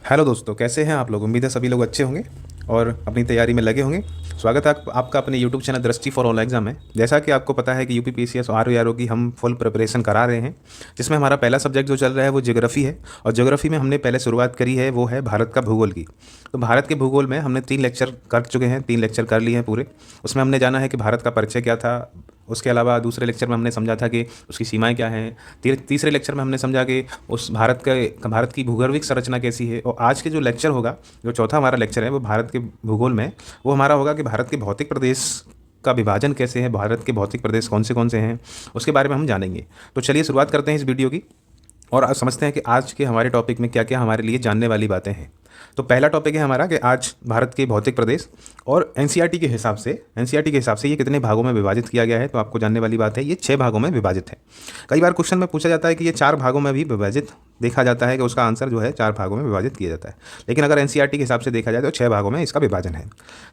Hello दोस्तों, कैसे हैं आप लोग। उम्मीद है सभी लोग अच्छे होंगे और अपनी तैयारी में लगे होंगे। स्वागत है आपका अपने यूट्यूब चैनल दृष्टि फॉर ऑल एग्जाम में। जैसा कि आपको पता है कि यूपीपीसीएस और आरओ की हम फुल प्रिपरेशन करा रहे हैं, जिसमें हमारा पहला सब्जेक्ट जो चल रहा है वो ज्योग्राफी है। और ज्योग्राफी में हमने पहले शुरुआत करी है वो है भारत का भूगोल की। तो भारत के भूगोल में हमने 3 लेक्चर कर चुके हैं, 3 लेक्चर कर लिए हैं पूरे। उसमें हमने जाना है कि भारत का परिचय क्या था। उसके अलावा दूसरे लेक्चर में हमने समझा था कि उसकी सीमाएं क्या हैं। तीसरे लेक्चर में हमने समझा कि उस भारत की भूगर्भिक संरचना कैसी है। और आज के जो लेक्चर होगा, जो चौथा हमारा लेक्चर है वो भारत के भूगोल में, वो हमारा होगा कि भारत के भौतिक प्रदेश का विभाजन कैसे है, भारत के भौतिक प्रदेश कौन से हैं, उसके बारे में हम जानेंगे। तो चलिए शुरुआत करते हैं इस वीडियो की और आज समझते हैं कि आज के हमारे टॉपिक में क्या क्या हमारे लिए जानने वाली बातें हैं। तो पहला टॉपिक है हमारा कि आज भारत के भौतिक प्रदेश और एनसीईआरटी के हिसाब से ये कितने भागों में विभाजित किया गया है। तो आपको जानने वाली बात है, ये 6 भागों में विभाजित है। कई बार क्वेश्चन में पूछा जाता है कि ये 4 भागों में भी विभाजित देखा जाता है कि उसका आंसर जो है 4 भागों में विभाजित किया जाता है। लेकिन अगर एनसीईआरटी के हिसाब से देखा जाए तो 6 भागों में इसका विभाजन है।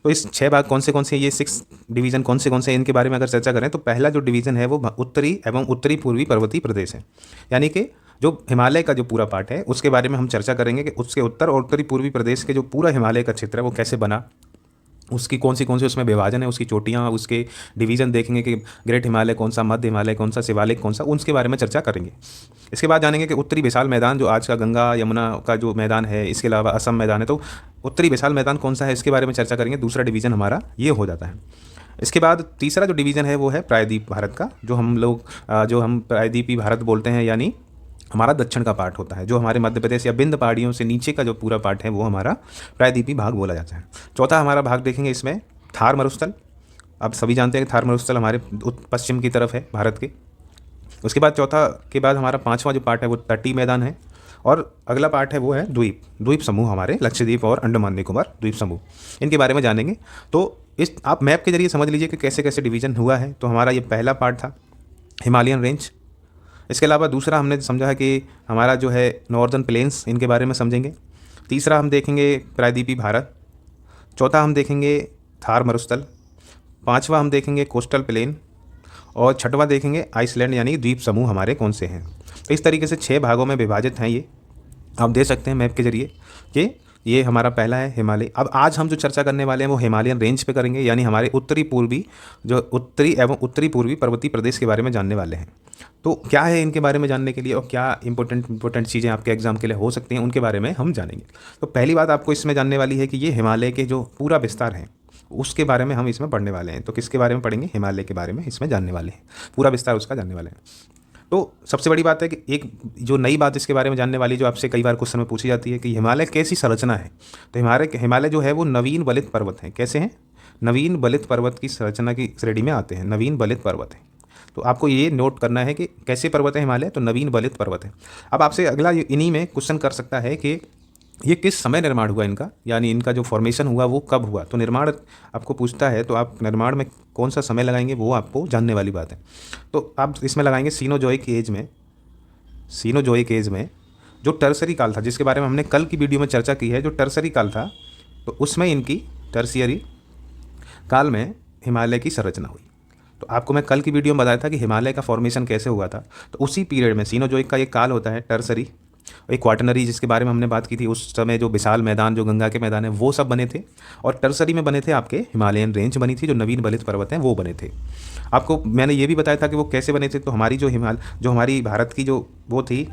तो इस 6 भाग कौन से ये 6 डिवीजन कौन से इनके बारे में अगर चर्चा करें तो पहला जो डिवीजन है वो उत्तरी एवं उत्तरी पूर्वी पर्वतीय प्रदेश है। यानी कि जो हिमालय का जो पूरा पार्ट है उसके बारे में हम चर्चा करेंगे कि उसके उत्तर और उत्तरी पूर्वी प्रदेश के जो पूरा हिमालय का क्षेत्र है वो कैसे बना, उसकी कौन सी उसमें विभाजन है, उसकी चोटियाँ, उसके डिवीज़न देखेंगे कि ग्रेट हिमालय कौन सा, मध्य हिमालय कौन सा, शिवालिक कौन सा, उसके बारे में चर्चा करेंगे। इसके बाद जानेंगे कि उत्तरी विशाल मैदान जो आज का गंगा यमुना का जो मैदान है, इसके अलावा असम मैदान है, तो उत्तरी विशाल मैदान कौन सा है इसके बारे में चर्चा करेंगे। दूसरा डिवीज़न हमारा ये हो जाता है। इसके बाद तीसरा जो डिवीज़न है वो है प्रायद्वीप भारत का, जो हम प्रायद्वीपी भारत बोलते हैं, यानी हमारा दक्षिण का पार्ट होता है। जो हमारे मध्य प्रदेश या विंध्य पहाड़ियों से नीचे का जो पूरा पार्ट है वो हमारा प्रायद्वीपी भाग बोला जाता है। चौथा हमारा भाग देखेंगे इसमें थार मरुस्थल। अब सभी जानते हैं कि थार मरुस्थल हमारे पश्चिम की तरफ है भारत के। उसके बाद चौथा के बाद हमारा 5वां जो पार्ट है वो तटीय मैदान है। और अगला पार्ट है वो है द्वीप समूह, हमारे लक्षद्वीप और अंडमान निकोबार द्वीप समूह, इनके बारे में जानेंगे। तो इस आप मैप के जरिए समझ लीजिए कि कैसे कैसे डिवीज़न हुआ है। तो हमारा ये पहला पार्ट था हिमालयन रेंज। इसके अलावा दूसरा हमने समझा है कि हमारा जो है नॉर्दर्न प्लेन्स, इनके बारे में समझेंगे। तीसरा हम देखेंगे प्रायद्वीपी भारत। चौथा हम देखेंगे थार मरुस्थल। 5वां हम देखेंगे कोस्टल प्लेन। और 6वां देखेंगे आइसलैंड, यानी द्वीप समूह हमारे कौन से हैं। तो इस तरीके से 6 भागों में विभाजित हैं ये, आप देख सकते हैं मैप के जरिए कि ये हमारा पहला है हिमालय। अब आज हम जो चर्चा करने वाले हैं वो हिमालयन रेंज पे करेंगे, यानी हमारे उत्तरी पूर्वी पर्वतीय प्रदेश के बारे में जानने वाले हैं। तो क्या है इनके बारे में जानने के लिए और क्या इंपॉर्टेंट चीज़ें आपके एग्जाम के लिए हो सकती हैं, उनके बारे में हम जानेंगे। तो पहली बात आपको इसमें जानने वाली है कि ये हिमालय के जो पूरा विस्तार है उसके बारे में हम इसमें पढ़ने वाले हैं। तो किसके बारे में पढ़ेंगे? हिमालय के बारे में इसमें जानने वाले हैं, पूरा विस्तार उसका जानने वाले हैं। तो सबसे बड़ी बात है कि एक जो नई बात इसके बारे में जानने वाली, जो आपसे कई बार क्वेश्चन में पूछी जाती है कि हिमालय कैसी संरचना है। तो हिमालय जो है वो नवीन बलित पर्वत है। कैसे हैं? नवीन बलित पर्वत की संरचना की श्रेणी में आते हैं, नवीन बलित पर्वत है। तो आपको ये नोट करना है कि कैसे पर्वत है हिमालय, तो नवीन बलित पर्वत है। अब आपसे अगला इन्हीं में क्वेश्चन कर सकता है कि ये किस समय निर्माण हुआ इनका, यानी इनका जो फॉर्मेशन हुआ वो कब हुआ। तो निर्माण आपको पूछता है तो आप निर्माण में कौन सा समय लगाएंगे वो आपको जानने वाली बात है। तो आप इसमें लगाएंगे सीनोजोइक एज में जो टर्सरी काल था, जिसके बारे में हमने कल की वीडियो में चर्चा की है। जो टर्सरी काल था तो उसमें इनकी टर्सियरी काल में हिमालय की संरचना हुई। तो आपको मैं कल की वीडियो में बताया था कि हिमालय का फॉर्मेशन कैसे हुआ था। तो उसी पीरियड में सीनोजोइक का एक काल होता है, टर्सरी, एक क्वाटरनरी जिसके बारे में हमने बात की थी। उस समय जो विशाल मैदान, जो गंगा के मैदान है, वो सब बने थे। और टर्सरी में बने थे आपके हिमालयन रेंज बनी थी, जो नवीन बलित पर्वत हैं वो बने थे। आपको मैंने ये भी बताया था कि वो कैसे बने थे। तो हमारी जो हमारी भारत की जो वो थी,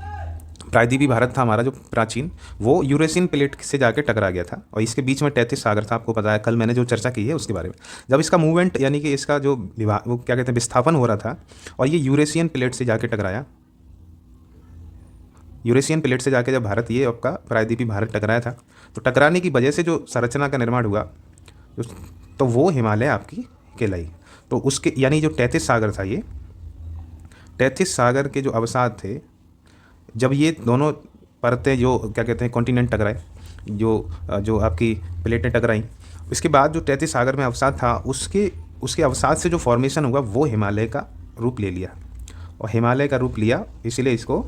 प्रायद्वीपी भारत था हमारा जो प्राचीन, वो यूरेशियन प्लेट से जाके टकरा गया था और इसके बीच में 33 सागर था। आपको पता है, कल मैंने जो चर्चा की है उसके बारे में। जब इसका मूवमेंट, यानी कि इसका जो वो क्या कहते हैं, विस्थापन हो रहा था और ये यूरेशियन प्लेट से जाके टकराया। यूरेशियन प्लेट से जाके जब भारत, ये आपका प्रायद्वीपी भारत टकराया था, तो टकराने की वजह से जो संरचना का निर्माण हुआ तो वो हिमालय आपकी कहलाई। तो उसके यानी जो 33 सागर था, ये 33 सागर के जो अवसाद थे, जब ये दोनों परतें जो क्या कहते हैं कॉन्टिनेंट टकराए, जो आपकी प्लेटें टकराई, इसके बाद जो 33 सागर में अवसाद था उसके अवसाद से जो फॉर्मेशन हुआ वो हिमालय का रूप ले लिया। और हिमालय का रूप लिया इसीलिए इसको,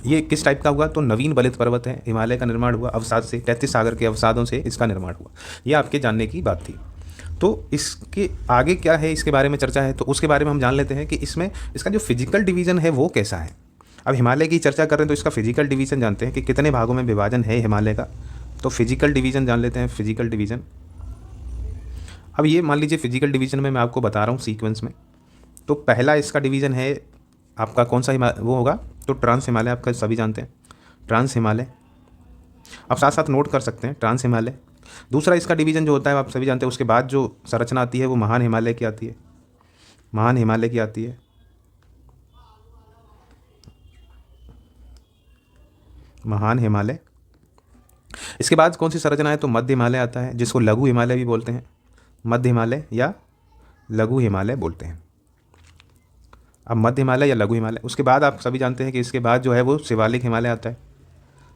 ये किस टाइप का हुआ, तो नवीन बलित पर्वत है, हिमालय का निर्माण हुआ अवसाद से, 33 सागर के अवसादों से इसका निर्माण हुआ। ये आपके जानने की बात थी। तो इसके आगे क्या है, इसके बारे में चर्चा है, तो उसके बारे में हम जान लेते हैं कि इसमें इसका जो फिजिकल डिवीज़न है वो कैसा है। अब हिमालय की चर्चा कर रहे हैं तो इसका फिजिकल डिवीज़न जानते हैं कि कितने भागों में विभाजन है हिमालय का। तो फिजिकल डिवीज़न जान लेते हैं, फिजिकल डिवीज़न। अब ये मान लीजिए फिजिकल डिवीज़न में मैं आपको बता रहा हूँ सीक्वेंस में। तो पहला इसका डिवीज़न है आपका कौन सा वो होगा, तो ट्रांस हिमालय, आपका सभी जानते हैं ट्रांस हिमालय। आप साथ साथ नोट कर सकते हैं ट्रांस हिमालय। दूसरा इसका डिवीज़न जो होता है आप सभी जानते हैं, उसके बाद जो संरचना आती है वो महान हिमालय की आती है, महान हिमालय की आती है। महान हिमालय। इसके बाद कौन सी संरचना है, तो मध्य हिमालय आता है, जिसको लघु हिमालय भी बोलते हैं, मध्य हिमालय या लघु हिमालय बोलते हैं। अब मध्य हिमालय या लघु हिमालय, उसके बाद आप सभी जानते हैं कि इसके बाद जो है वो शिवालिक हिमालय आता है,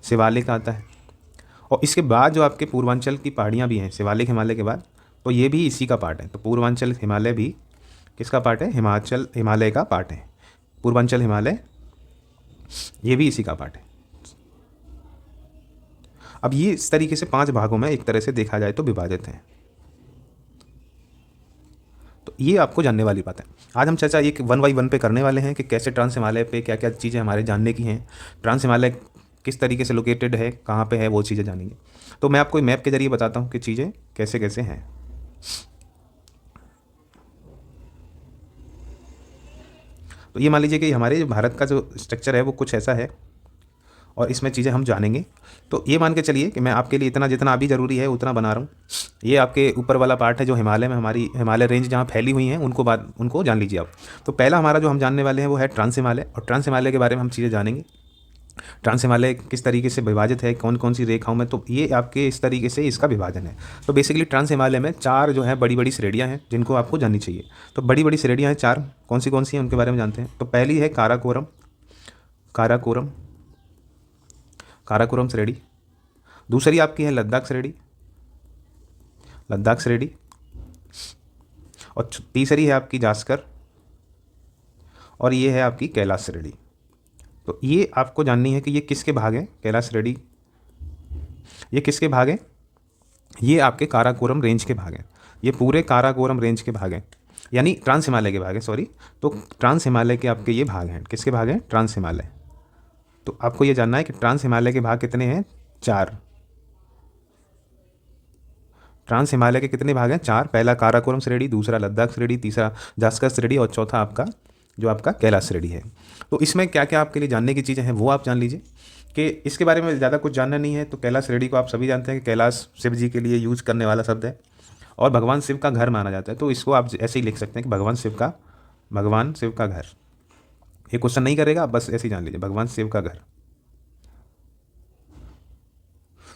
शिवालिक आता है। और इसके बाद जो आपके पूर्वांचल की पहाड़ियाँ भी हैं शिवालिक हिमालय के बाद, तो ये भी इसी का पार्ट है। तो पूर्वांचल हिमालय भी किसका पार्ट है, हिमाचल हिमालय का पार्ट है। पूर्वांचल हिमालय ये भी इसी का पार्ट है। अब ये इस तरीके से 5 भागों में एक तरह से देखा जाए तो विभाजित हैं। तो ये आपको जानने वाली बात है। आज हम चर्चा एक 1 बाई 1 पे करने वाले हैं कि कैसे ट्रांस हिमालय पे क्या क्या चीज़ें हमारे जानने की हैं, ट्रांस हिमालय किस तरीके से लोकेटेड है, कहाँ पे है, वो चीज़ें जानेंगे। तो मैं आपको मैप के जरिए बताता हूँ कि चीज़ें कैसे कैसे हैं। तो ये मान लीजिए कि हमारे भारत का जो स्ट्रक्चर है वो कुछ ऐसा है और इसमें चीज़ें हम जानेंगे। तो ये मान के चलिए कि मैं आपके लिए इतना जितना अभी ज़रूरी है उतना बना रहा हूँ। ये आपके ऊपर वाला पार्ट है जो हिमालय में हमारी हिमालय रेंज जहाँ फैली हुई हैं उनको जान लीजिए आप। तो पहला हमारा जो हम जानने वाले हैं वो है ट्रांस हिमालय, और ट्रांस हिमालय के बारे में हम चीज़ें जानेंगे। ट्रांस हिमालय किस तरीके से विभाजित है, कौन कौन सी रेखाओं में, तो ये आपके इस तरीके से इसका विभाजन है। तो बेसिकली ट्रांस हिमालय में 4 जो है बड़ी बड़ी श्रेणियाँ हैं जिनको आपको जाननी चाहिए। तो बड़ी बड़ी श्रेणियाँ हैं 4, कौन सी हैं उनके बारे में जानते हैं। तो पहली है काराकोरम, काराकोरम, काराकोरम श्रेणी। दूसरी आपकी है लद्दाख श्रेणी, लद्दाख श्रेणी। और तीसरी है आपकी जास्कर, और ये है आपकी कैलाश श्रेणी। तो ये आपको जाननी है कि ये किसके भाग हैं, कैलाश श्रेणी ये किसके भाग हैं, ये आपके काराकोरम रेंज के भाग हैं। ये पूरे काराकोरम रेंज के भाग हैं, यानी ट्रांस हिमालय के भाग हैं, सॉरी। तो ट्रांस हिमालय के आपके ये भाग हैं, किसके भाग हैं, ट्रांस हिमालय। तो आपको ये जानना है कि ट्रांस हिमालय के भाग कितने हैं, 4। ट्रांस हिमालय के कितने भाग हैं, 4। पहला काराकोरम श्रेणी, दूसरा लद्दाख श्रेणी, तीसरा जास्कर श्रेणी, और चौथा आपका जो आपका कैलाश श्रेणी है। तो इसमें क्या क्या आपके लिए जानने की चीज़ें हैं वो आप जान लीजिए कि इसके बारे में ज़्यादा कुछ जानना नहीं है। तो कैलाश श्रेणी को आप सभी जानते हैं कि कैलाश शिव जी के लिए यूज करने वाला शब्द है और भगवान शिव का घर माना जाता है। तो इसको आप ऐसे ही लिख सकते हैं कि भगवान शिव का घर। ये क्वेश्चन नहीं करेगा, बस ऐसे ही जान लीजिए भगवान शिव का घर।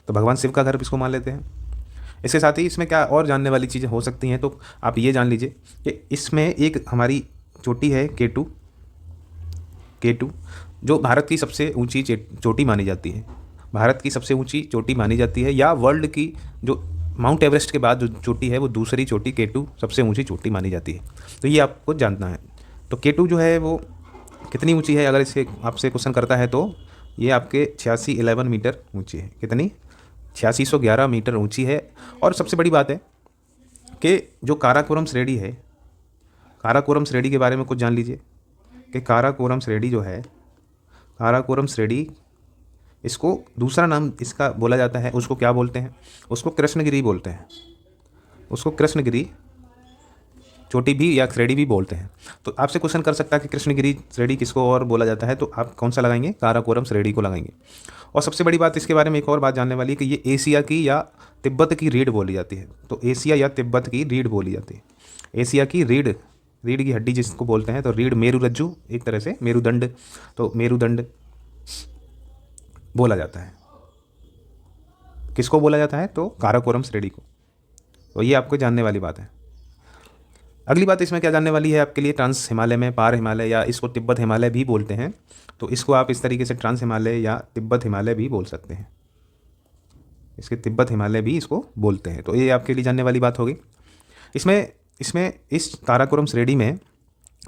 तो भगवान शिव का घर इसको मान लेते हैं। इसके साथ ही इसमें क्या और जानने वाली चीज़ें हो सकती हैं, तो आप ये जान लीजिए कि इसमें एक हमारी चोटी है K2, जो भारत की सबसे ऊंची चोटी मानी जाती है, भारत की सबसे ऊंची चोटी मानी जाती है, या वर्ल्ड की जो माउंट एवरेस्ट के बाद जो चोटी है वो दूसरी चोटी K2 सबसे ऊंची चोटी मानी जाती है। तो ये आपको जानना है। तो K2 जो है वो कितनी ऊंची है, अगर इससे आपसे क्वेश्चन करता है तो ये आपके 8611 मीटर ऊंची है। कितनी, 8611 मीटर ऊंची है। और सबसे बड़ी बात है कि जो काराकोरम श्रेणी है, काराकोरम श्रेणी के बारे में कुछ जान लीजिए कि काराकोरम श्रेणी जो है, काराकोरम श्रेणी, इसको दूसरा नाम इसका बोला जाता है, उसको क्या बोलते हैं, उसको कृष्णगिरी बोलते हैं, उसको कृष्णगिरी चोटी भी या श्रेणी भी बोलते हैं। तो आपसे क्वेश्चन कर सकता है कि कृष्णगिरी श्रेणी किसको और बोला जाता है, तो आप कौन सा लगाएंगे, काराकोरम श्रेणी को लगाएंगे। और सबसे बड़ी बात इसके बारे में एक और बात जानने वाली है कि ये एशिया की या तिब्बत की रीढ़ बोली जाती है। तो एशिया या तिब्बत की रीढ़ बोली जाती है, एशिया की रीढ़ की हड्डी जिसको बोलते हैं। तो रीढ़ मेरुरज्जु, एक तरह से मेरुदंड, तो मेरुदंड बोला जाता है। किसको बोला जाता है, तो काराकोरम श्रेणी को। तो ये आपको जानने वाली बात है। अगली बात इसमें क्या जानने वाली है आपके लिए, ट्रांस हिमालय में पार हिमालय या इसको तिब्बत हिमालय भी बोलते हैं। तो इसको आप इस तरीके से ट्रांस हिमालय या तिब्बत हिमालय भी बोल सकते हैं, इसके तिब्बत हिमालय भी इसको बोलते हैं। तो ये आपके लिए जानने वाली बात होगी। इसमें इस काराकोरम श्रेणी में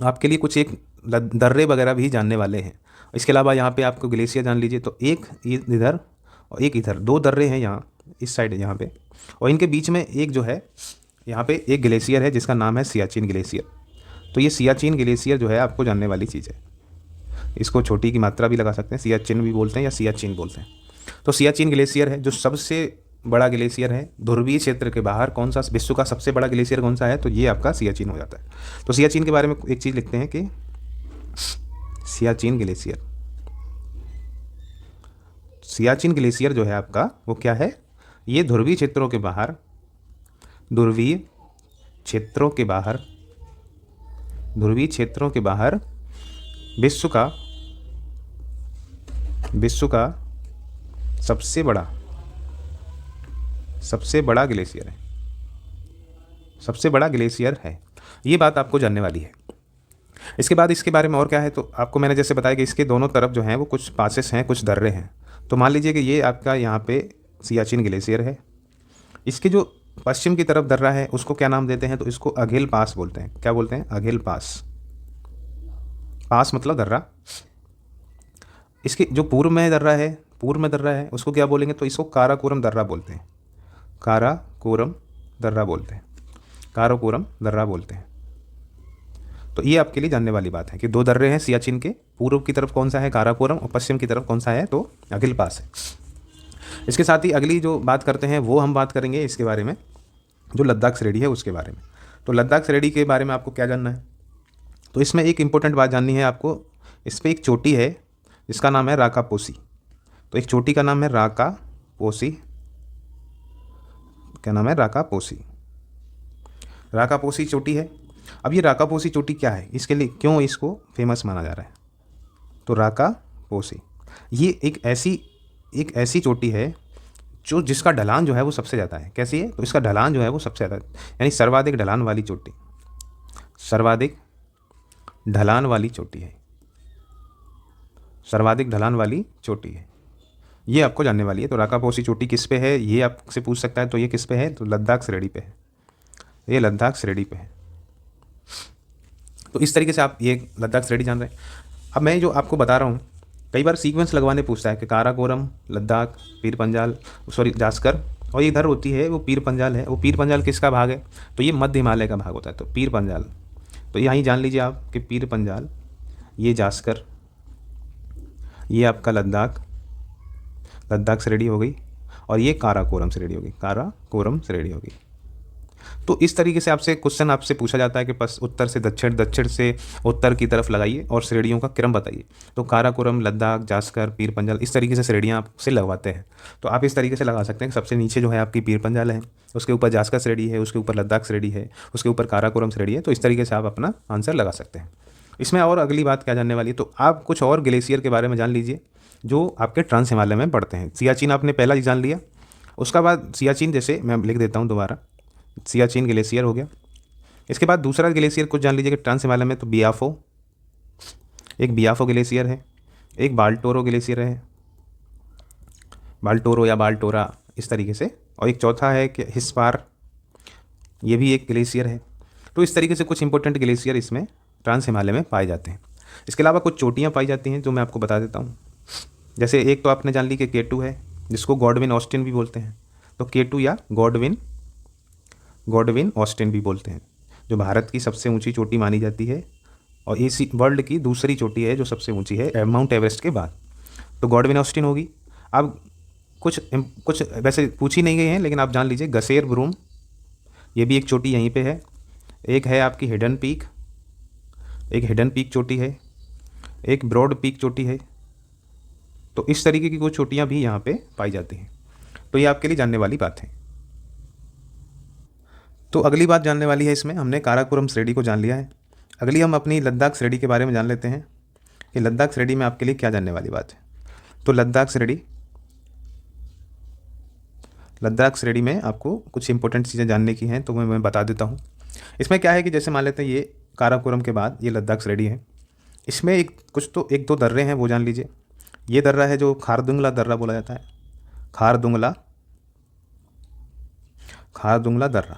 आपके लिए कुछ एक दर्रे वगैरह भी जानने वाले हैं। इसके अलावा यहाँ पे आपको ग्लेशियर जान लीजिए। तो एक इधर और एक इधर, 2 दर्रे हैं यहाँ इस साइड यहाँ पे, और इनके बीच में एक जो है यहाँ पे एक ग्लेशियर है जिसका नाम है सियाचिन ग्लेशियर। तो ये सियाचिन ग्लेशियर जो है आपको जानने वाली चीज़ है। इसको छोटी की मात्रा भी लगा सकते हैं, सियाचिन भी बोलते हैं या सियाचिन बोलते हैं। तो सियाचिन ग्लेशियर है जो सबसे बड़ा ग्लेशियर है ध्रुवीय क्षेत्र के बाहर, कौन सा विश्व का सबसे बड़ा ग्लेशियर कौन सा है, तो ये आपका सियाचिन हो जाता है। तो सियाचिन के बारे में एक चीज़ लिखते हैं कि सियाचिन ग्लेशियर, सियाचिन ग्लेशियर जो है आपका वो क्या है, ये ध्रुवीय क्षेत्रों के बाहर, ध्रुवीय क्षेत्रों के बाहर, ध्रुवीय क्षेत्रों के बाहर विश्व का सबसे बड़ा ग्लेशियर है, सबसे बड़ा ग्लेशियर है। ये बात आपको जानने वाली है। इसके बाद इसके बारे में और क्या है, तो आपको मैंने जैसे बताया कि इसके दोनों तरफ जो हैं वो कुछ पासेस हैं, कुछ दर्रे हैं। तो मान लीजिए कि ये आपका यहाँ पे सियाचिन ग्लेशियर है, इसके जो पश्चिम की तरफ दर्रा है उसको क्या नाम देते हैं, तो इसको अघिल पास बोलते हैं। क्या बोलते हैं, अघिल पास, पास मतलब दर्रा। इसके जो पूर्व में दर्रा है उसको क्या बोलेंगे, तो इसको काराकोरम दर्रा बोलते हैं, काराकोरम दर्रा बोलते हैं, काराकोरम दर्रा बोलते हैं। तो ये आपके लिए जानने वाली बात है कि दो दर्रे हैं सियाचिन के, पूर्व की तरफ कौन सा है काराकोरम और पश्चिम की तरफ कौन सा है तो अघिल पास है। इसके साथ ही अगली जो बात करते हैं वो हम बात करेंगे इसके बारे में, जो लद्दाख श्रेणी है उसके बारे में। तो लद्दाख श्रेणी के बारे में आपको क्या जानना है, तो इसमें एक इम्पोर्टेंट बात जाननी है आपको। इस पर एक चोटी है जिसका नाम है राकापोसी। तो एक चोटी का नाम है राकापोसी, क्या नाम है, राकापोसी, राकापोसी चोटी है। अब ये राकापोसी चोटी क्या है, इसके लिए क्यों इसको फेमस माना जा रहा है, तो राकापोसी ये एक ऐसी चोटी है जो जिसका ढलान जो है वो सबसे ज़्यादा है। कैसी है, तो इसका ढलान जो है वो सबसे ज़्यादा, यानी सर्वाधिक ढलान वाली चोटी, सर्वाधिक ढलान वाली चोटी है, सर्वाधिक ढलान वाली चोटी है। ये आपको जानने वाली है। तो राकापोसी चोटी किस पे है, ये आपसे पूछ सकता है। तो ये किस पे है, तो लद्दाख श्रेणी पे है, ये लद्दाख श्रेणी पे है। तो इस तरीके से आप ये लद्दाख श्रेणी जान रहे हैं। अब मैं जो आपको बता रहा हूँ, कई बार सीक्वेंस लगवाने पूछता है कि काराकोरम, लद्दाख, पीर पंजाल, सॉरी जास्कर, और इधर होती है वो पीर पंजाल है। वो पीर पंजाल किसका भाग है, तो ये मध्य हिमालय का भाग होता है, तो पीर पंजाल। तो यहाँ जान लीजिए आप कि पीर पंजाल, ये जास्कर, ये आपका लद्दाख, लद्दाख श्रेणी हो गई, और ये काराकोरम श्रेणी होगी, काराकोरम श्रेणी होगी। तो इस तरीके से आपसे क्वेश्चन आपसे पूछा जाता है कि बस उत्तर से दक्षिण, दक्षिण से उत्तर की तरफ लगाइए और श्रेणियों का क्रम बताइए। तो काराकोरम, लद्दाख, जास्कर, पीर पंजाल, इस तरीके से श्रेणियाँ आपसे लगवाते हैं। तो आप इस तरीके से लगा सकते हैं कि सबसे नीचे जो है आपकी पीर पंजाल है, उसके ऊपर जास्कर श्रेणी है, उसके ऊपर लद्दाख श्रेणी है, उसके ऊपर काराकोरम श्रेणी है। तो इस तरीके से आप अपना आंसर लगा सकते हैं। इसमें और अगली बात क्या जानने वाली है, तो आप कुछ और ग्लेशियर के बारे में जान लीजिए जो आपके ट्रांस हिमालय में पड़ते हैं। सियाचिन आपने पहला ही जान लिया, उसका बाद सियाचिन, जैसे मैं लिख देता हूँ दोबारा, सियाचिन ग्लेशियर हो गया। इसके बाद दूसरा ग्लेशियर कुछ जान लीजिए कि ट्रांस हिमालय में, तो बियाफो, एक बियाफो ग्लेशियर है, एक बाल्टोरो ग्लेशियर है, बाल्टोरो या बाल्टोरा इस तरीके से, और एक चौथा है कि हिस्पार, ये भी एक ग्लेशियर है। तो इस तरीके से कुछ इंपॉर्टेंट ग्लेशियर इसमें ट्रांस हिमालय में पाए जाते हैं। इसके अलावा कुछ चोटियाँ पाई जाती हैं जो मैं आपको बता देता हूँ। जैसे एक तो आपने जान ली कि K2 है, जिसको गॉडविन ऑस्टिन भी बोलते हैं। तो K2 या गॉडविन ऑस्टिन भी बोलते हैं, जो भारत की सबसे ऊंची चोटी मानी जाती है, और इसी वर्ल्ड की दूसरी चोटी है जो सबसे ऊंची है माउंट एवरेस्ट के बाद। तो गॉडविन ऑस्टिन होगी। अब कुछ वैसे पूछी नहीं गई हैं, लेकिन आप जान लीजिए गसेर ब्रूम, ये भी एक चोटी यहीं पे है। एक है आपकी हिडन पीक, एक हिडन पीक चोटी है, एक ब्रॉड पीक चोटी है। तो इस तरीके की कुछ चोटियाँ भी यहाँ पे पाई जाती हैं। तो ये आपके लिए जानने वाली बात है। तो अगली बात जानने वाली है, इसमें हमने काराकोरम श्रेणी को जान लिया है। अगली हम अपनी लद्दाख श्रेणी के बारे में जान लेते हैं कि लद्दाख श्रेणी में आपके लिए क्या जानने वाली बात है। तो लद्दाख श्रेणी में आपको कुछ इंपॉर्टेंट चीज़ें जानने की हैं, तो मैं बता देता हूँ। इसमें क्या है कि जैसे मान लेते हैं ये काराकोरम के बाद ये लद्दाख श्रेणी है। इसमें एक दो दर्रे हैं, वो जान लीजिए। ये दर्रा है जो खारदुंगला दर्रा बोला जाता है, खारदुंगला दर्रा।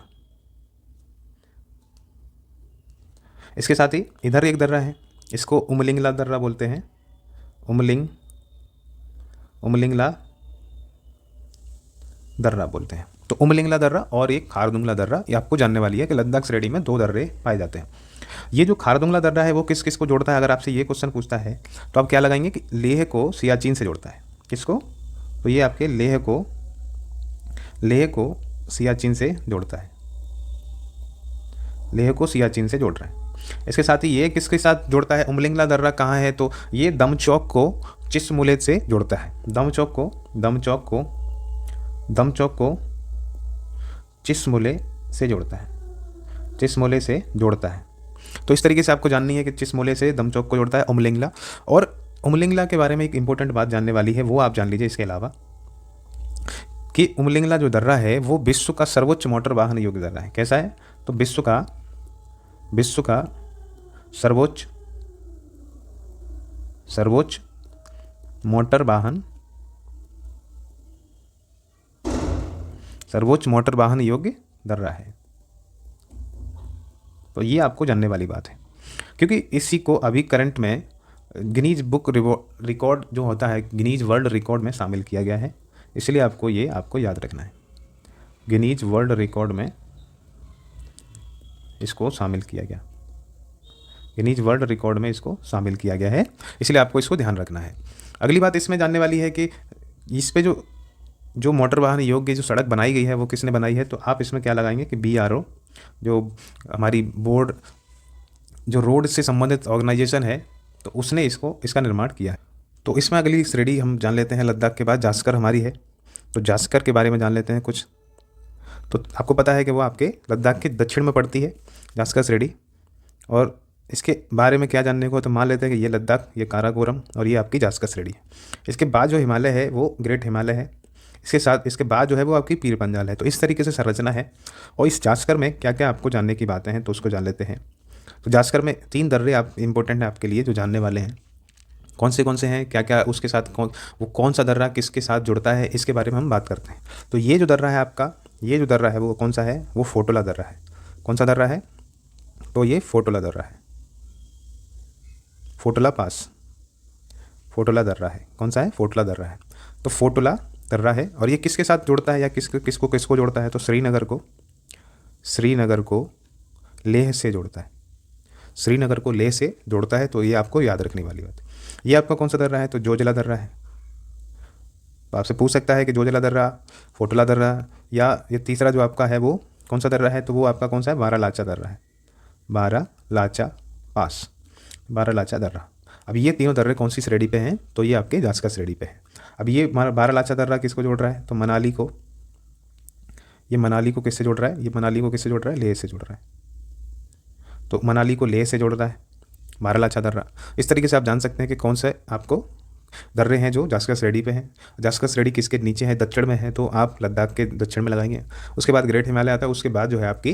इसके साथ ही इधर एक दर्रा है, इसको उमलिंगला दर्रा बोलते हैं, उमलिंगला दर्रा बोलते हैं। तो उमलिंगला दर्रा और एक खारदुंगला दर्रा, ये आपको जानने वाली है कि लद्दाख श्रेणी में दो दर्रे पाए जाते हैं। ये जो खारदुंगला दर्रा है वो किस किस को जोड़ता है, अगर आपसे ये क्वेश्चन पूछता है तो आप क्या लगाएंगे कि लेह को सियाचिन से जोड़ता है। किसको, तो ये आपके लेह लेह को सियाचिन से जोड़ता है, लेह को सियाचिन से जोड़ रहा है। इसके साथ ही ये किसके साथ जोड़ता है, उमलिंगला दर्रा कहाँ है, तो ये दमचौक को चिश्मोले से जोड़ता है, दमचौक को चिश्मोले से जोड़ता है, चिश्मोले से जोड़ता है। तो इस तरीके से आपको जाननी है कि चिश्मोले से दमचौक को जोड़ता है उमलिंगला। और उमलिंगला के बारे में एक इंपॉर्टेंट बात जानने वाली है, वो आप जान लीजिए इसके अलावा, कि उमलिंगला जो दर्रा है वो विश्व का सर्वोच्च मोटर वाहन योग्य दर्रा है। कैसा है, तो विश्व का सर्वोच्च मोटर वाहन योग्य दर्रा है। तो ये आपको जानने वाली बात है, क्योंकि इसी को अभी करंट में गिनीज बुक रिकॉर्ड जो होता है, गिनीज वर्ल्ड रिकॉर्ड में शामिल किया गया है। इसलिए आपको याद रखना है, गिनीज वर्ल्ड रिकॉर्ड में इसको शामिल किया गया, गिनीज वर्ल्ड रिकॉर्ड में इसको शामिल किया गया है, इसलिए आपको इसको ध्यान रखना है। अगली बात इसमें जानने वाली है कि इस पे जो मोटर वाहन योग्य जो सड़क बनाई गई है वो किसने बनाई है, तो आप इसमें क्या लगाएंगे कि BRO, जो हमारी बोर्ड जो रोड से संबंधित ऑर्गेनाइजेशन है, तो उसने इसका निर्माण किया है। तो इसमें अगली श्रेणी हम जान लेते हैं, लद्दाख के बाद जास्कर हमारी है, तो जास्कर के बारे में जान लेते हैं कुछ। तो आपको पता है कि वो आपके लद्दाख के दक्षिण में पड़ती है जास्कर श्रेणी, और इसके बारे में क्या जानने को, तो मान लेते हैं कि ये लद्दाख, ये काराकोरम और ये आपकी जास्कर श्रेणी है। इसके बाद जो हिमालय है वो ग्रेट हिमालय है, इसके बाद जो है वो आपकी पीर पंजाल है। तो इस तरीके से संरचना है। और इस जास्कर में क्या क्या आपको जानने की बातें हैं, तो उसको जान लेते हैं। तो जास्कर में 3 दर्रे आप इंपॉर्टेंट है आपके लिए जो जानने वाले हैं। कौन से हैं, क्या क्या उसके साथ कौन सा दर्रा किसके साथ जुड़ता है, इसके बारे में हम बात करते हैं। तो ये जो दर्रा है आपका, ये जो दर्रा है वो कौन सा है, वो फोटोला दर्रा है। कौन सा दर्रा है, तो ये फोटोला दर्रा है, फोटोला पास, फोटोला दर्रा है। कौन सा है, फोटोला दर्रा है। तो फोटोला दर्रा है, और ये किसके साथ जुड़ता है या किसको जोड़ता है, तो श्रीनगर को लेह से जोड़ता है, श्रीनगर को लेह से जोड़ता है। तो ये आपको याद रखने वाली बात है। ये आपका कौन सा दर्रा है, तो जोजिला दर्रा है। तो आपसे पूछ सकता है कि जोजिला दर्रा, फोटोला दर्रा, या ये तीसरा जो आपका है वो कौन सा दर्रा है, तो वो आपका कौन सा है, बारालाचा दर्रा है, बारालाचा पास, बारालाचा दर्रा। अब ये तीनों दर्रे कौन सी श्रेणी पे हैं, तो ये आपके जास्कर श्रेणी पे है। अब ये बारालाचा दर्रा किसको जोड़ रहा है, तो मनाली को, ये मनाली को किससे जोड़ रहा है, ये मनाली को किससे जोड़ रहा है, लेह से जोड़ रहा है। तो मनाली को लेह से जोड़ रहा है बारालाचा दर्रा। इस तरीके से आप जान सकते हैं कि कौन से आपको दर्रे हैं जो जास्कर श्रेणी पे हैं। जास्कर श्रेणी किसके नीचे है, दक्षिण में है, तो आप लद्दाख के दक्षिण में लगाएंगे। उसके बाद ग्रेट हिमालय आता है, उसके बाद जो है आपकी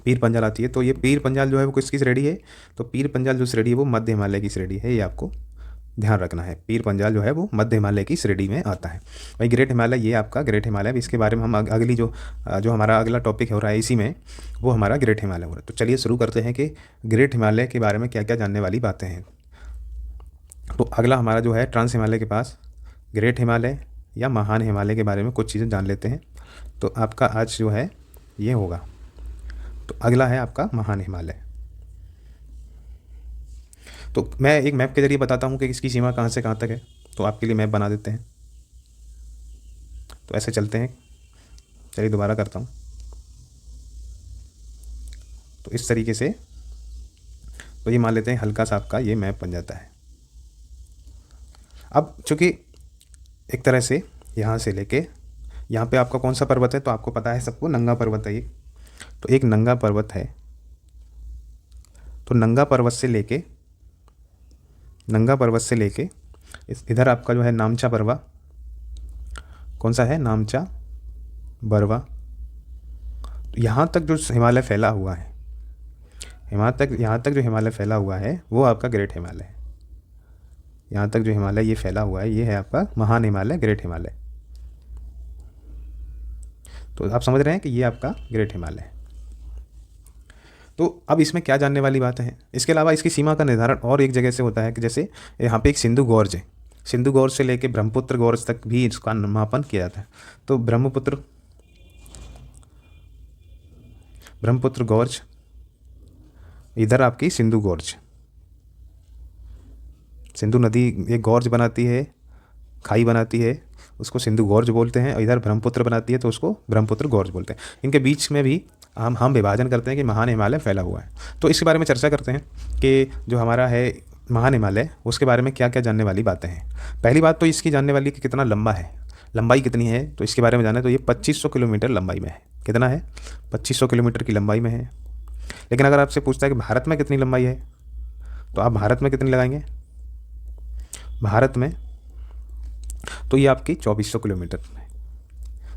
पीर पंजाल आती है। तो ये पीर पंजाल जो है वो किसकी श्रेणी है, तो पीर पंजाल जो श्रेणी है वो मध्य हिमालय की श्रेणी है, ये आपको ध्यान रखना है। पीर पंजाल जो है वो मध्य हिमालय की श्रेणी में आता है। भाई ग्रेट हिमालय, ये आपका ग्रेट हिमालय, इसके बारे में हम अगली जो हमारा अगला टॉपिक हो रहा है इसी में, वो हमारा ग्रेट हिमालय हो रहा है। तो चलिए शुरू करते हैं कि ग्रेट हिमालय के बारे में क्या क्या जानने वाली बातें हैं। तो अगला हमारा जो है ट्रांस हिमालय के पास ग्रेट हिमालय या महान हिमालय के बारे में कुछ चीज़ें जान लेते हैं। तो आपका आज जो है ये होगा। तो अगला है आपका महान हिमालय। तो मैं एक मैप के जरिए बताता हूँ कि इसकी सीमा कहाँ से कहाँ तक है। तो आपके लिए मैप बना देते हैं। तो ऐसे चलते हैं, चलिए दोबारा करता हूँ। तो इस तरीके से, तो ये मान लेते हैं हल्का सा आपका ये मैप बन जाता है। अब चूँकि एक तरह से यहाँ से लेके यहाँ पे आपका कौन सा पर्वत है, तो आपको पता है सबको, नंगा पर्वत है ये। तो एक नंगा पर्वत है। तो नंगा पर्वत से लेके इधर आपका जो है नामचा बरवा, कौन सा है, नामचा बरवा। यहाँ तक जो हिमालय फैला हुआ है, यहाँ तक जो हिमालय फैला हुआ है वो आपका ग्रेट हिमालय है। यहाँ तक जो हिमालय ये फैला हुआ है ये है आपका महान हिमालय, ग्रेट हिमालय। तो आप समझ रहे हैं कि ये आपका ग्रेट हिमालय है। तो अब इसमें क्या जानने वाली बातें हैं। इसके अलावा इसकी सीमा का निर्धारण और एक जगह से होता है कि जैसे यहाँ पे एक सिंधु गॉर्ज है, सिंधु गॉर्ज से लेके ब्रह्मपुत्र गॉर्ज तक भी इसका मापन किया जाता है। तो ब्रह्मपुत्र गॉर्ज, इधर आपकी सिंधु गॉर्ज, सिंधु नदी एक गॉर्ज बनाती है, खाई बनाती है, उसको सिंधु गोर्ज बोलते हैं, और इधर ब्रह्मपुत्र बनाती है तो उसको ब्रह्मपुत्र गोर्ज बोलते हैं। इनके बीच में भी हम विभाजन करते हैं कि महान हिमालय फैला हुआ है। तो इसके बारे में चर्चा करते हैं कि जो हमारा है महान हिमालय, उसके बारे में क्या क्या जानने वाली बातें हैं। पहली बात तो इसकी जानने वाली कि कितना लंबा है, लंबाई कितनी है, तो इसके बारे में जाना है तो ये 2500 किलोमीटर लंबाई में है। कितना है? 2500 किलोमीटर की लंबाई में है। लेकिन अगर आपसे पूछता है कि भारत में कितनी लंबाई है, तो आप भारत में कितनी लगाएंगे? भारत में तो ये आपकी 2400 किलोमीटर में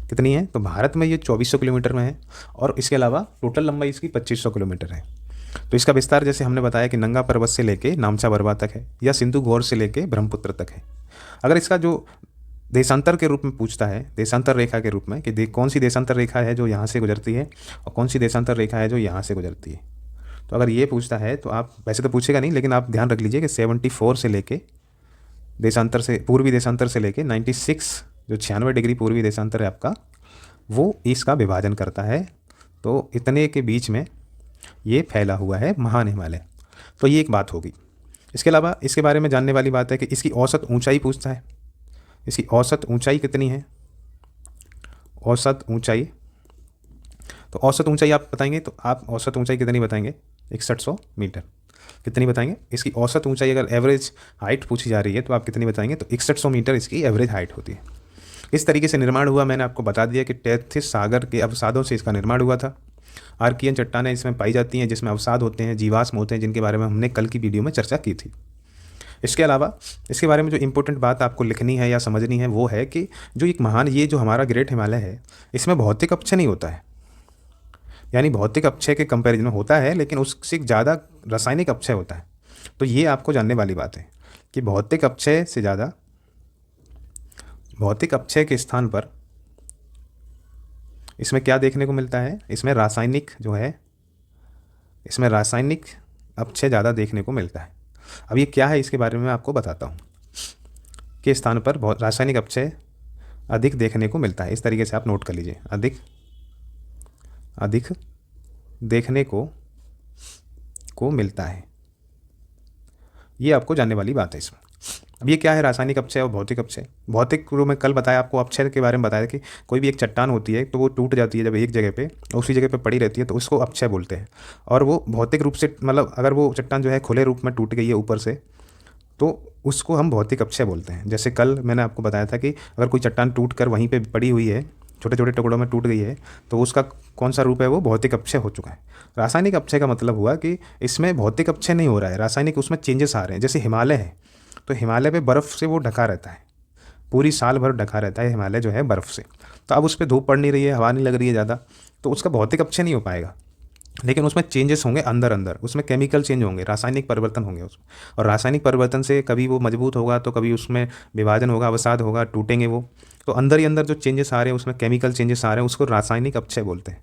कितनी है? तो भारत में ये 2400 किलोमीटर में है, और इसके अलावा टोटल लंबाई इसकी 2500 किलोमीटर है। तो इसका विस्तार जैसे हमने बताया कि नंगा पर्वत से लेके नामचा बरवा तक है, या सिंधु घोर से लेके ब्रह्मपुत्र तक है। अगर इसका जो देशांतर के रूप में पूछता है, देशांतर रेखा के रूप में, कि कौन सी देशांतर रेखा है जो यहाँ से गुजरती है और कौन सी देशांतर रेखा है जो यहाँ से गुजरती है, तो अगर ये पूछता है तो आप, वैसे तो पूछेगा नहीं, लेकिन आप ध्यान रख लीजिए कि 74 से लेके देशांतर से, पूर्वी देशांतर से लेके 96, जो 96 डिग्री पूर्वी देशांतर है आपका, वो इसका विभाजन करता है। तो इतने के बीच में ये फैला हुआ है महान हिमालय। तो ये एक बात होगी। इसके अलावा इसके बारे में जानने वाली बात है कि इसकी औसत ऊंचाई पूछता है। इसकी औसत ऊंचाई कितनी है? औसत ऊंचाई, तो औसत ऊंचाई आप बताएंगे, तो आप औसत ऊंचाई कितनी बताएंगे? 6100 मीटर। कितनी बताएंगे? इसकी औसत ऊंचाई, अगर एवरेज हाइट पूछी जा रही है तो आप कितनी बताएंगे? तो 6100 मीटर इसकी एवरेज हाइट होती है। इस तरीके से निर्माण हुआ, मैंने आपको बता दिया कि टेथिस सागर के अवसादों से इसका निर्माण हुआ था। आर्कियन चट्टानें इसमें पाई जाती हैं जिसमें अवसाद होते हैं, जीवाश्म होते हैं, जिनके बारे में हमने कल की वीडियो में चर्चा की थी। इसके अलावा इसके बारे में जो इंपॉर्टेंट बात आपको लिखनी है या समझनी है वो है कि जो एक महान, ये जो हमारा ग्रेट हिमालय है, इसमें भौतिक अपक्षय नहीं होता है। यानी भौतिक अपक्षय के कंपैरिजन में होता है, लेकिन उससे ज़्यादा रासायनिक अपक्षय होता है। तो ये आपको जानने वाली बात है कि भौतिक अपक्षय से ज़्यादा, भौतिक अपक्षय के स्थान पर इसमें क्या देखने को मिलता है? इसमें रासायनिक जो है, इसमें रासायनिक अपक्षय ज़्यादा देखने को मिलता है। अब ये क्या है इसके बारे में मैं आपको बताता हूँ। के स्थान पर बहुत रासायनिक अपक्षय अधिक देखने को मिलता है। इस तरीके से आप नोट कर लीजिए, अधिक देखने को मिलता है। ये आपको जानने वाली बात है इसमें। अब ये क्या है रासायनिक अपक्षय और भौतिक अपक्षय? भौतिक रूप में कल बताया आपको, अपक्षय के बारे में बताया कि कोई भी एक चट्टान होती है तो वो टूट जाती है जब एक जगह पे, उसी जगह पे पड़ी रहती है, तो उसको अपक्षय बोलते हैं। और वो भौतिक रूप से, मतलब अगर वो चट्टान जो है खुले रूप में टूट गई है ऊपर से, तो उसको हम भौतिक अपक्षय बोलते हैं। जैसे कल मैंने आपको बताया था कि अगर कोई चट्टान टूट कर वहीं पर पड़ी हुई है, छोटे छोटे टुकड़ों में टूट गई है, तो उसका कौन सा रूप है? वो भौतिक अपक्षय हो चुका है। रासायनिक अपक्षय का मतलब हुआ कि इसमें भौतिक अपक्षय नहीं हो रहा है, रासायनिक उसमें चेंजेस आ रहे हैं। जैसे हिमालय है, तो हिमालय पे बर्फ़ से वो ढका रहता है, पूरी साल भर ढका रहता है हिमालय जो है बर्फ़ से। तो अब उस पर धूप पड़ नहीं रही है, हवा नहीं लग रही है ज़्यादा, तो उसका भौतिक अपक्षय नहीं हो पाएगा। लेकिन उसमें चेंजेस होंगे अंदर अंदर, उसमें केमिकल चेंज होंगे, रासायनिक परिवर्तन होंगे उसमें। और रासायनिक परिवर्तन से कभी वो मजबूत होगा तो कभी उसमें विभाजन होगा, अवसाद होगा, टूटेंगे वो। तो अंदर ही अंदर जो चेंजेस आ रहे हैं, उसमें केमिकल चेंजेस आ रहे हैं, उसको रासायनिक अपक्षय बोलते हैं।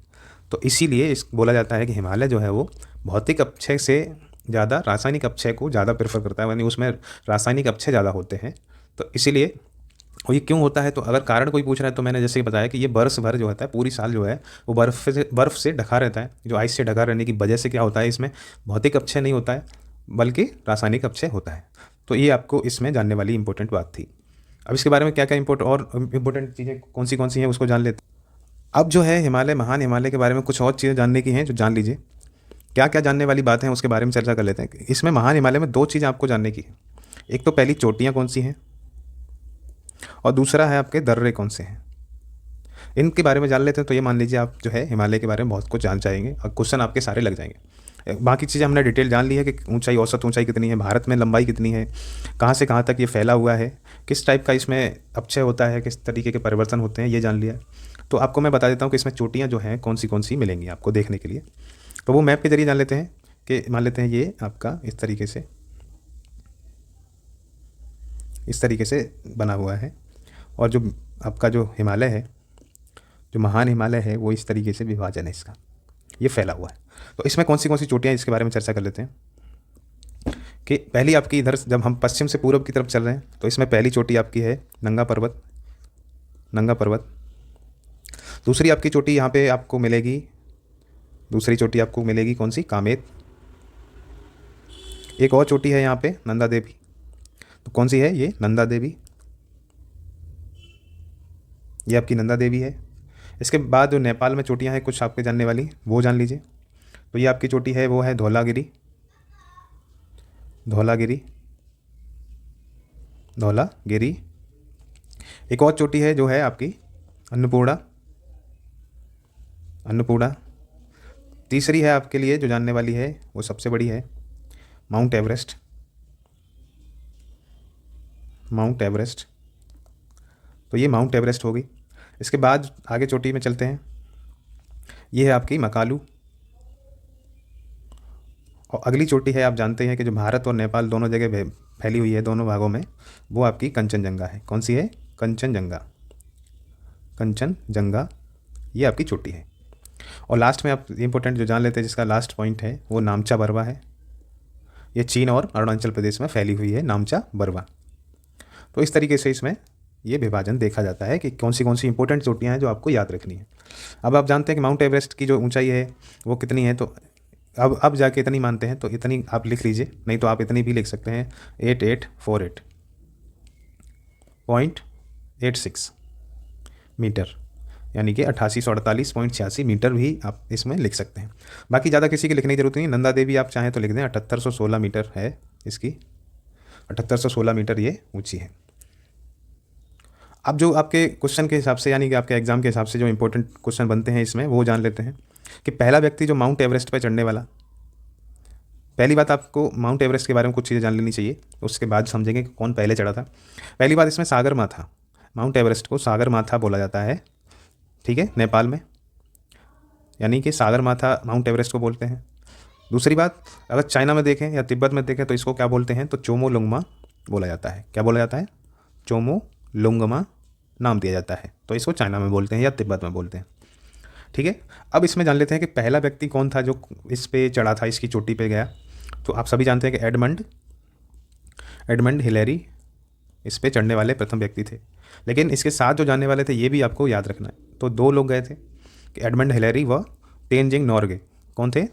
तो इसीलिए इस बोला जाता है कि हिमालय जो है वो भौतिक अपक्षय से ज़्यादा रासायनिक अपक्षय को ज़्यादा प्रेफर करता है, यानी उसमें रासायनिक अपक्षय ज़्यादा होते हैं। तो इसीलिए, और ये क्यों होता है, तो अगर कारण कोई पूछ रहा है तो मैंने जैसे बताया कि ये बरस भर जो होता है, पूरी साल जो है वो बर्फ़ से ढका रहता है। जो आइस से ढका रहने की वजह से क्या होता है, इसमें भौतिक अपक्षय नहीं होता है बल्कि रासायनिक अपक्षय होता है। तो ये आपको इसमें जानने वाली इंपॉर्टेंट बात थी। अब इसके बारे में क्या क्या इंपॉर्टेंट चीज़ें कौन सी हैं उसको जान लेते हैं। अब जो है हिमालय, महान हिमालय के बारे में कुछ और चीज़ें जानने की हैं जो जान लीजिए। क्या क्या जानने वाली बातें हैं उसके बारे में चर्चा कर लेते हैं। इसमें महान हिमालय में 2 चीज़ें आपको जानने की है। एक तो पहली चोटियाँ कौन सी हैं, और दूसरा है आपके दर्रे कौन से हैं। इनके बारे में जान लेते हैं तो ये मान लीजिए आप जो है हिमालय के बारे में बहुत कुछ जान जाएंगे और क्वेश्चन आपके सारे लग जाएंगे। बाकी चीज़ें हमने डिटेल जान ली है कि ऊंचाई, औसत ऊंचाई कितनी है, भारत में लंबाई कितनी है, कहाँ से कहाँ तक ये फैला हुआ है, किस टाइप का इसमें अपक्षय होता है, किस तरीके के परिवर्तन होते हैं, ये जान लिया। तो आपको मैं बता देता हूँ कि इसमें चोटियाँ जो हैं कौन सी मिलेंगी आपको देखने के लिए। तो वो मैप के जरिए जान लेते हैं कि मान लेते हैं ये आपका इस तरीके से बना हुआ है, और जो आपका जो हिमालय है, जो महान हिमालय है, वो इस तरीके से विभाजन है इसका, ये फैला हुआ है। तो इसमें कौन सी चोटियाँ, इसके बारे में चर्चा कर लेते हैं। कि पहली आपकी इधर, जब हम पश्चिम से पूर्व की तरफ चल रहे हैं तो इसमें पहली चोटी आपकी है नंगा पर्वत। दूसरी आपकी चोटी यहाँ पे आपको मिलेगी, दूसरी चोटी आपको मिलेगी कौन सी? कामेत। एक और चोटी है यहाँ पे नंदा देवी। तो कौन सी है ये? नंदा देवी। ये आपकी नंदा देवी है। इसके बाद जो नेपाल में चोटियाँ हैं कुछ आपके जानने वाली, वो जान लीजिए। तो ये आपकी चोटी है वो है धौलागिरी, धौलागिरी, धौलागिरी। एक और चोटी है जो है आपकी अन्नपूर्णा, अन्नपूर्णा। तीसरी है आपके लिए जो जानने वाली है वो सबसे बड़ी है माउंट एवरेस्ट, माउंट एवरेस्ट। तो ये माउंट एवरेस्ट होगी। इसके बाद आगे चोटी में चलते हैं, ये है आपकी मकालू। और अगली चोटी है, आप जानते हैं कि जो भारत और नेपाल दोनों जगह फैली हुई है, दोनों भागों में, वो आपकी कंचनजंगा है। कौन सी है? कंचनजंगा, कंचनजंगा, ये आपकी चोटी है। और लास्ट में आप इंपॉर्टेंट जो जान लेते हैं जिसका लास्ट पॉइंट है वो नामचा बरवा है। ये चीन और अरुणाचल प्रदेश में फैली हुई है नामचा बरवा। तो इस तरीके से इसमें ये विभाजन देखा जाता है कि कौन सी इंपॉर्टेंट चोटियाँ हैं जो आपको याद रखनी है। अब आप जानते हैं कि माउंट एवरेस्ट की जो ऊंचाई है वो कितनी है, तो अब जाके इतनी मानते हैं तो इतनी आप लिख लीजिए, नहीं तो आप इतनी भी लिख सकते हैं 8848.86 मीटर, यानी कि 8848.86 मीटर भी आप इसमें लिख सकते हैं। बाकी ज़्यादा किसी की लिखने की जरूरत नहीं। नंदा देवी आप चाहें तो लिख दें, 7816 मीटर है इसकी, 7816 मीटर ये ऊंची है। अब जो आपके क्वेश्चन के हिसाब से, यानी कि आपके एग्जाम के हिसाब से जो इंपॉर्टेंट क्वेश्चन बनते हैं इसमें, वो जान लेते हैं कि पहला व्यक्ति जो माउंट एवरेस्ट पर चढ़ने वाला, पहली बात आपको माउंट एवरेस्ट के बारे में कुछ चीज़ें जान लेनी चाहिए, उसके बाद समझेंगे कि कौन पहले चढ़ा था। पहली बात, इसमें सागर माथा, माउंट एवरेस्ट को सागर माथा बोला जाता है, ठीक है, नेपाल में, यानी कि सागर माथा माउंट एवरेस्ट को बोलते हैं। दूसरी बात, अगर चाइना में देखें या तिब्बत में देखें तो इसको क्या बोलते हैं, तो चोमोलुंगमा बोला जाता है। क्या बोला जाता है? चोमोलुंगमा नाम दिया जाता है। तो इसको चाइना में बोलते हैं या तिब्बत में बोलते हैं, ठीक है। अब इसमें जान लेते हैं कि पहला व्यक्ति कौन था जो इस पे चढ़ा था, इसकी चोटी पे गया। तो आप सभी जानते हैं कि एडमंड हिलेरी इस पे चढ़ने वाले प्रथम व्यक्ति थे। लेकिन इसके साथ जो जाने वाले थे ये भी आपको याद रखना है। तो दो लोग गए थे कि एडमंड हिलेरी व तेनजिंग नोर्गे। कौन थे?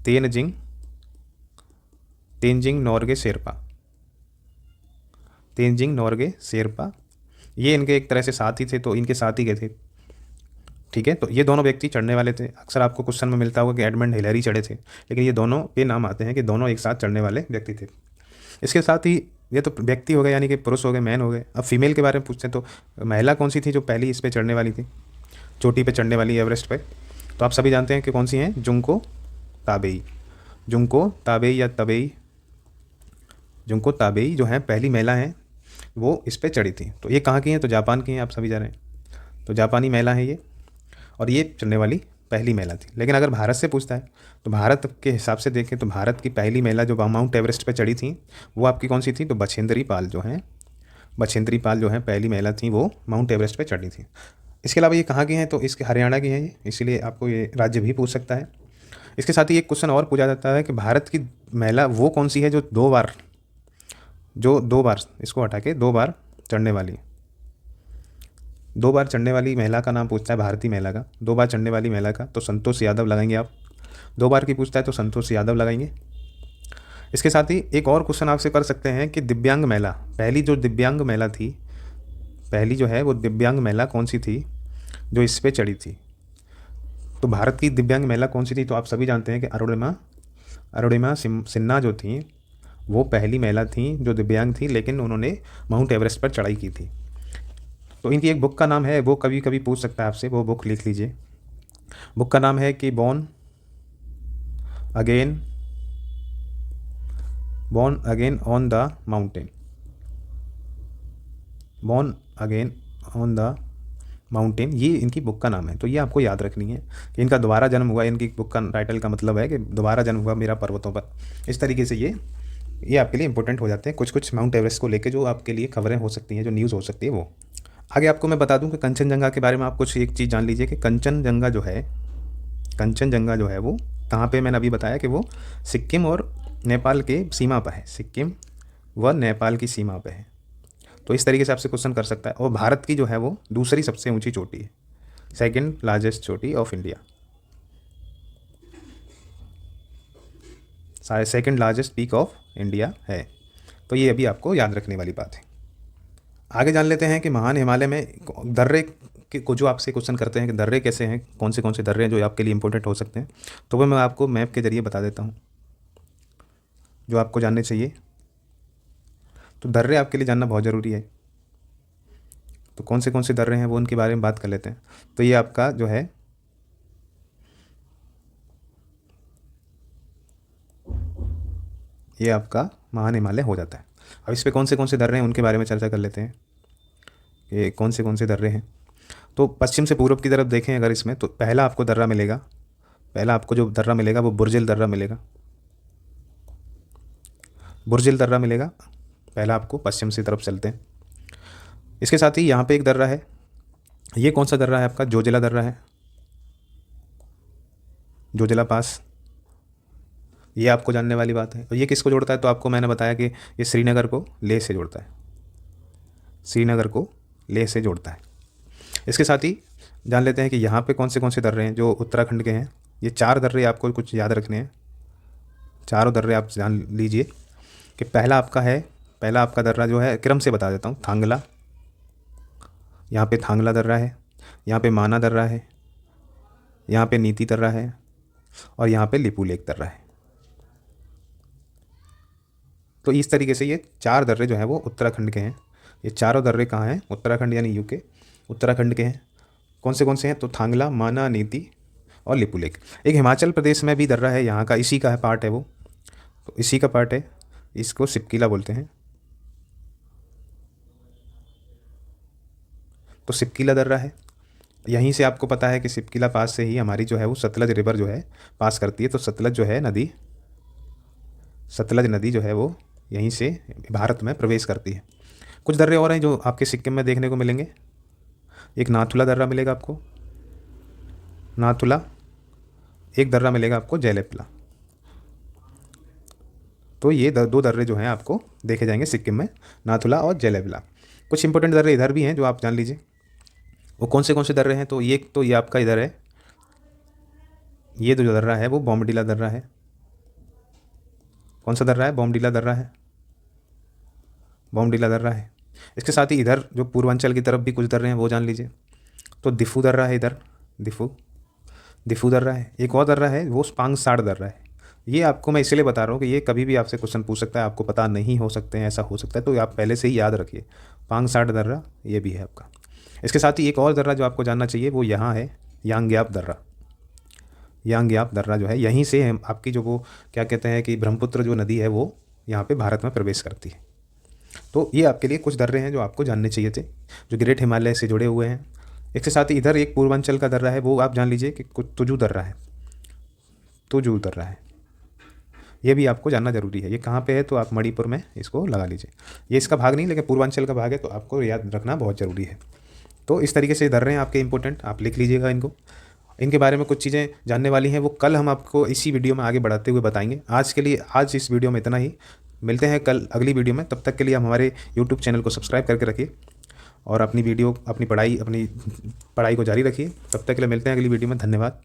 तेनजिंग नोर्गे शेरपा, तेनजिंग नोर्गे शेरपा, ये इनके एक तरह से साथी थे, तो इनके साथ ही गए थे, ठीक है। तो ये दोनों व्यक्ति चढ़ने वाले थे। अक्सर आपको क्वेश्चन में मिलता होगा कि एडमंड हिलेरी चढ़े थे, लेकिन ये दोनों पे नाम आते हैं कि दोनों एक साथ चढ़ने वाले व्यक्ति थे। इसके साथ ही ये तो व्यक्ति हो गए, यानी कि पुरुष हो गए, मैन हो गए। अब फीमेल के बारे में पूछते हैं, तो महिला कौन सी थी जो पहली इस पर चढ़ने वाली थी, चोटी पे चढ़ने वाली एवरेस्ट पे? तो आप सभी जानते हैं कि कौन सी हैं, जुंको ताबेई, जुंको ताबेई या तबेई, जुंको ताबेई जो है पहली महिला हैं, वो इस पर चढ़ी थी। तो ये कहाँ की हैं? तो जापान की हैं, आप सभी जान रहे हैं। तो जापानी महिला है ये, और ये चढ़ने वाली पहली महिला थी। लेकिन अगर भारत से पूछता है तो भारत के हिसाब से देखें तो भारत की पहली महिला जो माउंट एवरेस्ट पर चढ़ी थी वो आपकी कौन सी थी? तो बछेंद्री पाल जो हैं, बछेंद्री पाल जो हैं पहली महिला थी, वो माउंट एवरेस्ट पर चढ़ी थी। इसके अलावा ये कहाँ की हैं? तो इसके हरियाणा की हैं ये, इसीलिए आपको ये राज्य भी पूछ सकता है। इसके साथ ही एक क्वेश्चन और पूछा जाता है कि भारत की महिला वो कौन सी है जो दो बार, इसको हटा के 2 बार चढ़ने वाली, 2 बार चढ़ने वाली महिला का नाम पूछता है, भारतीय महिला का, 2 बार चढ़ने वाली महिला का। तो संतोष यादव लगाएंगे आप। 2 बार की पूछता है तो संतोष यादव लगाएंगे। इसके साथ ही एक और क्वेश्चन आपसे कर सकते हैं कि दिव्यांग महिला, पहली जो दिव्यांग महिला थी, पहली जो है वो दिव्यांग महिला कौन सी थी जो इस पे चढ़ी थी? तो भारत की दिव्यांग महिला कौन सी थी? तो आप सभी जानते हैं कि अरुणिमा सिन्हा जो थी वो पहली महिला थी जो दिव्यांग थी, लेकिन उन्होंने माउंट एवरेस्ट पर चढ़ाई की थी। तो इनकी एक बुक का नाम है, वो कभी कभी पूछ सकता है आपसे, वो बुक लिख लीजिए। बुक का नाम है कि born again on the mountain, born again on the mountain, ये इनकी बुक का नाम है। तो ये आपको याद रखनी है कि इनका दोबारा जन्म हुआ, इनकी बुक का टाइटल का मतलब है कि दोबारा जन्म हुआ मेरा पर्वतों पर। इस तरीके से ये आपके लिए इंपॉर्टेंट हो जाते हैं कुछ माउंट एवरेस्ट को लेके जो आपके लिए खबरें हो सकती हैं, जो न्यूज़ हो सकती है वो। आगे आपको मैं बता दूं कि कंचनजंगा के बारे में आप कुछ एक चीज़ जान लीजिए कि कंचनजंगा जो है वो कहाँ पे, मैंने अभी बताया कि वो सिक्किम और नेपाल के सीमा पर है, सिक्किम व नेपाल की सीमा पे है। तो इस तरीके से आपसे क्वेश्चन कर सकता है। और भारत की जो है वो दूसरी सबसे ऊंची चोटी है, सेकेंड लार्जेस्ट चोटी of India, second largest peak of India है। तो ये अभी आपको याद रखने वाली बात है। आगे जान लेते हैं कि महान हिमालय में दर्रे को जो आपसे क्वेश्चन करते हैं कि दर्रे कैसे हैं, कौन से दर्रे हैं जो आपके लिए इंपॉर्टेंट हो सकते हैं, तो वो मैं आपको मैप के ज़रिए बता देता हूँ जो आपको जानने चाहिए। तो दर्रे आपके लिए जानना बहुत ज़रूरी है। तो कौन से दर्रे हैं वो उनके बारे में बात कर लेते हैं। तो ये आपका जो है ये आपका महान हिमालय हो जाता है। अब इस पे कौन से दर्रे हैं उनके बारे में चर्चा कर लेते हैं। ये कौन से दर्रे हैं। तो पश्चिम से पूर्व की तरफ देखें अगर इसमें, तो पहला आपको दर्रा मिलेगा, पहला आपको जो दर्रा मिलेगा वो बुर्जिल दर्रा मिलेगा। बुर्जिल दर्रा मिलेगा पहला आपको, पश्चिम से तरफ चलते हैं। इसके साथ ही यहाँ पे एक दर्रा है। ये कौन सा दर्रा है आपका, जोजिला दर्रा है, जोजिला पास। ये आपको जानने वाली बात है। और ये किसको जोड़ता है, तो आपको मैंने बताया कि ये श्रीनगर को लेह से जोड़ता है, श्रीनगर को लेह से जोड़ता है। इसके साथ ही जान लेते हैं कि यहाँ पे कौन से दर्रे हैं जो उत्तराखंड के हैं। ये 4 दर्रे आपको कुछ याद रखने हैं, चारों दर्रे आप जान लीजिए कि पहला आपका दर्रा जो है, क्रम से बता देता हूँ। थांगला, यहाँ पे थांगला दर्रा है, यहाँ पे माना दर्रा है, यहाँ पे नीति दर्रा है, और यहाँ पे लिपुलेख दर्रा है। तो इस तरीके से ये 4 दर्रे जो हैं वो उत्तराखंड के हैं। ये चारों दर्रे कहाँ हैं, उत्तराखंड यानी यूके, उत्तराखंड के हैं। कौन से हैं, तो थांगला, माना, नीति और लिपुलेख। एक हिमाचल प्रदेश में भी दर्रा है, यहाँ का इसी का है पार्ट है वो, तो इसी का पार्ट है, इसको सिपकिला बोलते हैं। तो सिपकिला दर्रा है, यहीं से आपको पता है कि सिपकिला पास से ही हमारी जो है वो सतलज रिवर जो है पास करती है। तो सतलज नदी जो है वो यहीं से भारत में प्रवेश करती है। कुछ दर्रे और हैं जो आपके सिक्किम में देखने को मिलेंगे। एक नाथुला दर्रा मिलेगा आपको, नाथुला। एक दर्रा मिलेगा आपको जयलेपला। तो ये 2 दर्रे जो हैं आपको देखे जाएंगे सिक्किम में, नाथुला और जयलेपला। कुछ इंपॉर्टेंट दर्रे इधर भी हैं जो आप जान लीजिए। वो कौन से दर्रे हैं, तो ये आपका इधर है, ये जो दर्रा है वो बॉमडिला दर्रा है। कौन सा दर्रा है, बॉमडिला दर्रा है, बॉमडिला दर्रा है। इसके साथ ही इधर जो पूर्वांचल की तरफ भी कुछ दर्रे हैं वो जान लीजिए। तो दिफू दर्रा है इधर, दिफू दर्रा है। एक और दर्रा है वो पांगसाड़ दर्रा है। ये आपको मैं इसलिए बता रहा हूँ कि ये कभी भी आपसे क्वेश्चन पूछ सकता है, आपको पता नहीं हो सकते हैं, ऐसा हो सकता है, तो आप पहले से ही याद रखिए। पांगसाड़ दर्रा ये भी है आपका। इसके साथ ही एक और दर्रा जो आपको जानना चाहिए वो यहाँ है, यांग्याप दर्रा। यांग्याप दर्रा जो है यहीं से आपकी जो वो क्या कहते हैं कि ब्रह्मपुत्र जो नदी है वो यहाँ पे भारत में प्रवेश करती है। तो ये आपके लिए कुछ दर्रे हैं जो आपको जानने चाहिए थे, जो ग्रेट हिमालय से जुड़े हुए हैं। इसके साथ ही इधर एक पूर्वांचल का दर्रा है, वो आप जान लीजिए कि तुजू दर्रा है, तुजू दर्रा है। ये भी आपको जानना ज़रूरी है। ये कहाँ पे है, तो आप मणिपुर में इसको लगा लीजिए। ये इसका भाग नहीं लेकिन पूर्वांचल का भाग है, तो आपको याद रखना बहुत ज़रूरी है। तो इस तरीके से दर्रे हैं आपके इंपॉर्टेंट, आप लिख लीजिएगा इनको। इनके बारे में कुछ चीज़ें जानने वाली हैं वो कल हम आपको इसी वीडियो में आगे बढ़ाते हुए बताएंगे। आज इस वीडियो में इतना ही। मिलते हैं कल अगली वीडियो में। तब तक के लिए हम हमारे यूट्यूब चैनल को सब्सक्राइब करके रखिए और अपनी पढ़ाई को जारी रखिए। तब तक के लिए मिलते हैं अगली वीडियो में। धन्यवाद।